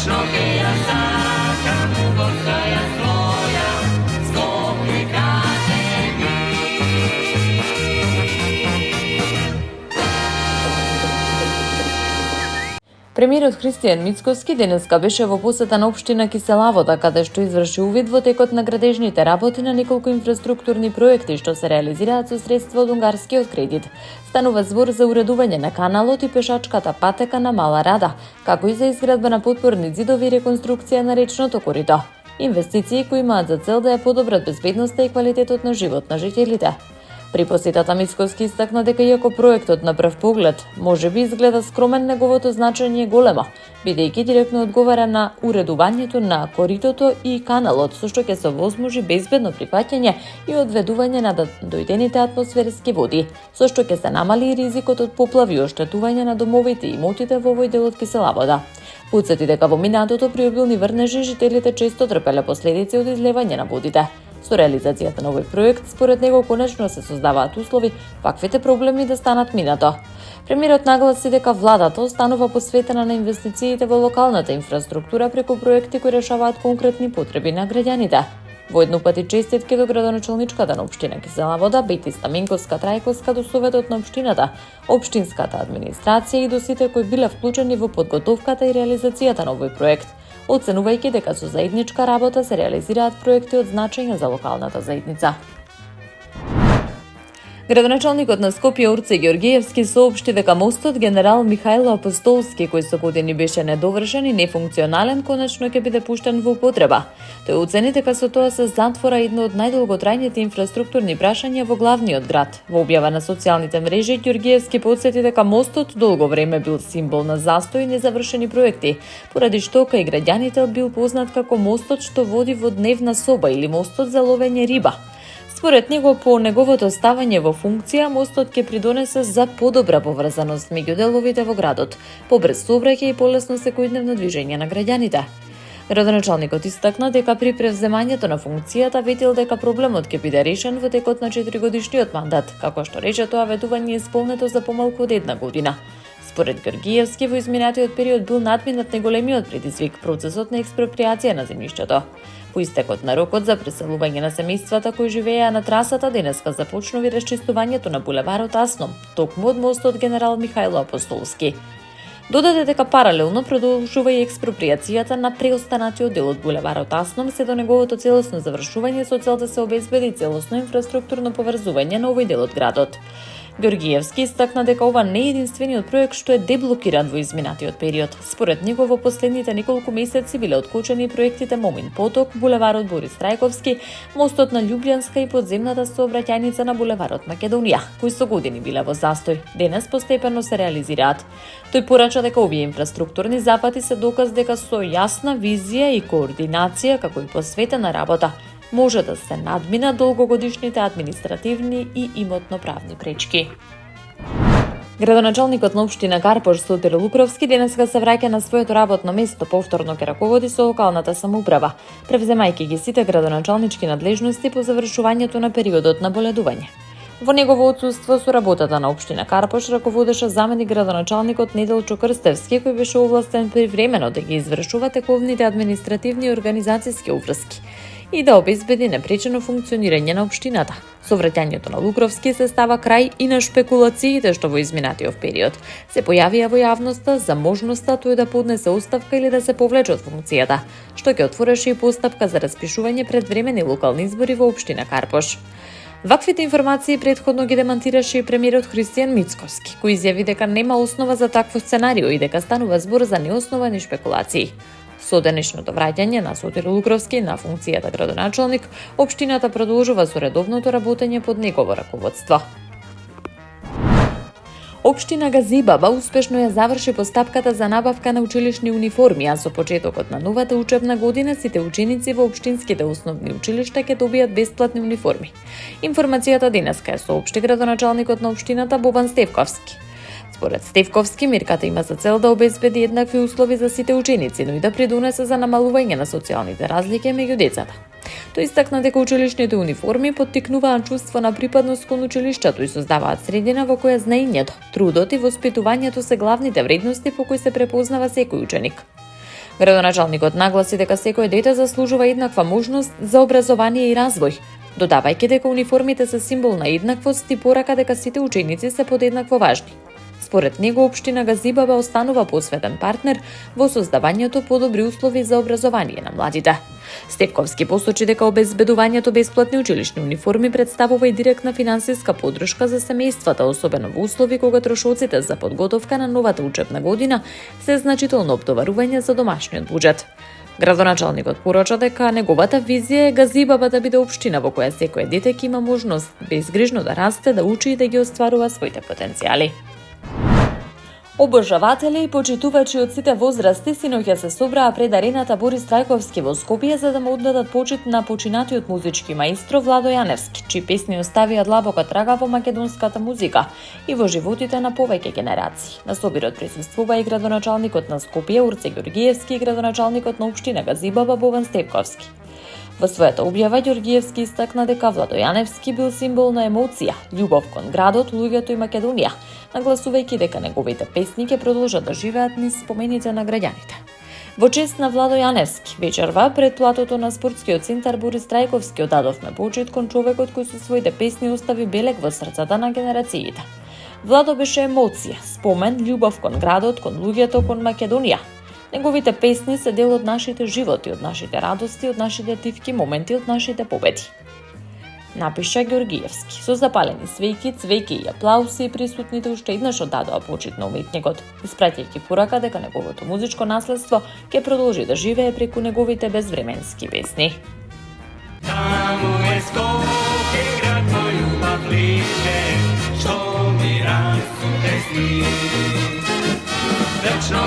konačno ja sakam ugostaja svoja, skopni kaže mi. Премиерот Христијан Мицкоски денеска беше во посета на општина Киселавода, каде што изврши увид во текот на градежните работи на неколку инфраструктурни проекти што се реализираат со средства од унгарскиот кредит. Станува збор за уредување на каналот и пешачката патека на Мала Рада, како и за изградба на потпорни ѕидови и реконструкција на речното корито. Инвестиции кои имаат за цел да ја подобрат безбедноста и квалитетот на живот на жителите. При посетата Мицкоски истакна дека иако проектот на прв поглед можеби изгледа скромен, неговото значење е големо, бидејќи директно одговара на уредувањето на коритото и каналот, со што ќе се овозможи безбедно прифаќање и одведување на дојдените атмосферски води, со што ќе се намали и ризикот од поплави и оштетување на домовите и имотите во овој дел од Киселавода. Потсети дека во минатото при обилни врнежи жителите често трпеле последици од излевање на водите. Со реализацијата на овој проект, според него конечно се создаваат услови ваквите проблеми да станат минато. Премиерот нагласи дека владата останува посветена на инвестициите во локалната инфраструктура преку проекти кои решаваат конкретни потреби на граѓаните. Воеднупати честитки до градоначалничката на општина Киселавода, Бети Стаменковска Трајковска, до советот на општината, општинската администрација и до сите кои биле вклучени во подготовката и реализацијата на овој проект, оценувајќи дека со заедничка работа се реализираат проекти од значење за локалната заедница. Градоначалникот на Скопје Орце Георгиевски соопшти дека мостот Генерал Михајло Апостолски, кој со години беше недовршен и нефункционален, конечно ќе биде пуштен во употреба. Тој оцени дека со тоа се затвора едно од најдолготрајните инфраструктурни прашања во главниот град. Во објава на социјалните мрежи, Георгиевски потсети дека мостот долго време бил символ на застој и незавршени проекти, поради што кај граѓаните бил познат како мостот што води во дневна соба или мостот за ловење риба. Според него, по неговото ставање во функција, мостот ќе придонесе за подобра поврзаност меѓу деловите во градот, побрз сообраќај и полесно секојдневно движење на граѓаните. Градоначалникот истакна дека при превземањето на функцијата ветил дека проблемот ќе биде решен во текот на 4-годишниот мандат, како што рече тоа ветување е исполнето за помалку од една година. Според Георгиевски, во изминатиот период бил надминат најголемиот предизвик, процесот на експроприација на земјиштэто. По истекот на рокот за преселување на семејствата кои живееа на трасата, денеска започнува расчистувањето на булеварот Асном, токму од мостот Генерал Михајло Апостолски. Додаде дека паралелно продолжува и експроприацијата на преостанатиот дел од булеварот Асном се до неговото целосно завршување со цел да се обезбеди целосно инфраструктурно поврзување на овој дел од градот. Георгиевски истакна дека ова не е единствениот проект што е деблокиран во изминатиот период. Според него во последните неколку месеци биле откочени проектите Момин поток, булеварот Борис Трајковски, мостот на Љубљанска и подземната сообраќајница на булеварот Македонија, кои со години биле во застој. Денес постепено се реализираат. Тој порача дека овие инфраструктурни запати се доказ дека со јасна визија и координација, како и посветена работа, може да се надминат долгогодишните административни и имотно-правни пречки. Градоначалникот на општина Карпош Сотир Лукровски денеска се враќа на своето работно место, повторно ќе раководи со локалната самоуправа, превземајќи ги сите градоначалнички надлежности по завршувањето на периодот на боледување. Во негово отсуство со работата на општина Карпош раководеше заменик градоначалникот Неделчо Крстевски, кој беше овластен привремено да ги извршува тековните административни и организацијски уврски и да обезбеди непречено функционирање на општината. Со враќањето на Лукровски се става крај и на шпекулациите што во изминатиот период се појавија во јавноста за можноста тој да поднесе оставка или да се повлече од функцијата, што ќе отвореше и постапка за распишување предвремени локални избори во општина Карпош. Ваквите информации предходно ги демантираше и премиерот Христијан Мицкоски, кој изјави дека нема основа за такво сценарио и дека станува збор за неосновани шпекулации. Со денешното враќање на Сотир Лукровски на функцијата градоначалник, општината продолжува со редовното работење под негово раководство. Општина Газибаба успешно ја заврши постапката за набавка на училишни униформи, а со почетокот на новата учебна година сите ученици во општинските основни училишта ќе добијат бесплатни униформи. Информацијата денеска ја соопшти градоначалникот на општината Бобан Стевковски. Според Стевковски, мерката има за цел да обезбеди еднакви услови за сите ученици, но и да придонесе за намалување на социјалните разлики меѓу децата. Тој истакна дека училишните униформи поттикнуваат чувство на припадност кон училиштето и создаваат средина во која знаењето, трудот и воспитувањето се главните вредности по кои се препознава секој ученик. Градоначалникот нагласи дека секое дете заслужува еднаква можност за образование и развој, додавајќи дека униформите се символ на еднаквост и порака дека сите ученици се подеднакво важни. Според него, општина Газибаба останува посветен партнер во создавањето подобри услови за образование на младите. Стефковски посочи дека обезбедувањето бесплатни училишни униформи представува и директна финансиска поддршка за семејствата, особено во услови кога трошоците за подготовка на новата учебна година се значително оптоварување за домашниот буџет. Градоначалникот порача дека неговата визија е Газибаба да биде општина во која секој дете ќе има можност безгрижно да расте, да учи и да ги остварува своите потенцијали. Обожаватели и почитувачи од сите возрасти синоќа се собраа пред арената Борис Трајковски во Скопје за да му оддадат почит на починатиот музички маестро Владо Јаневски, чии песни оставија длабока трага во македонската музика и во животите на повеќе генерации. На собирот присуствува и градоначалникот на Скопје Урце Ѓоргиевски и градоначалникот на општина Газибаба Бован Стефковски. Во својата објава Ѓоргиевски истакна дека Владо Јаневски бил символ на емоција, љубов кон градот, луѓето и Македонија, нагласувајќи дека неговите песни ќе продолжат да живеат низ спомените на граѓаните. Во чест на Владо Јаневски, вечерва пред платото на спортскиот центар Борис Трајковски одадовме почит кон човекот кој со своите песни остави белег во срцата на генерациите. Владо беше емоција, спомен, љубов кон градот, кон луѓето, кон Македонија. Неговите песни се дел од нашите животи, од нашите радости, од нашите тивки моменти, од нашите победи. Напиша Ѓоргиевски. Со запалени свеќи, цвеќе и аплауси присутните уште еднаш оддадоа почит на уметникот, испраќајќи порака дека неговото музичко наследство ќе продолжи да живее преку неговите безвременски песни. Таму е Скопје, град мој љубав лише, што ми расу песни. Вечно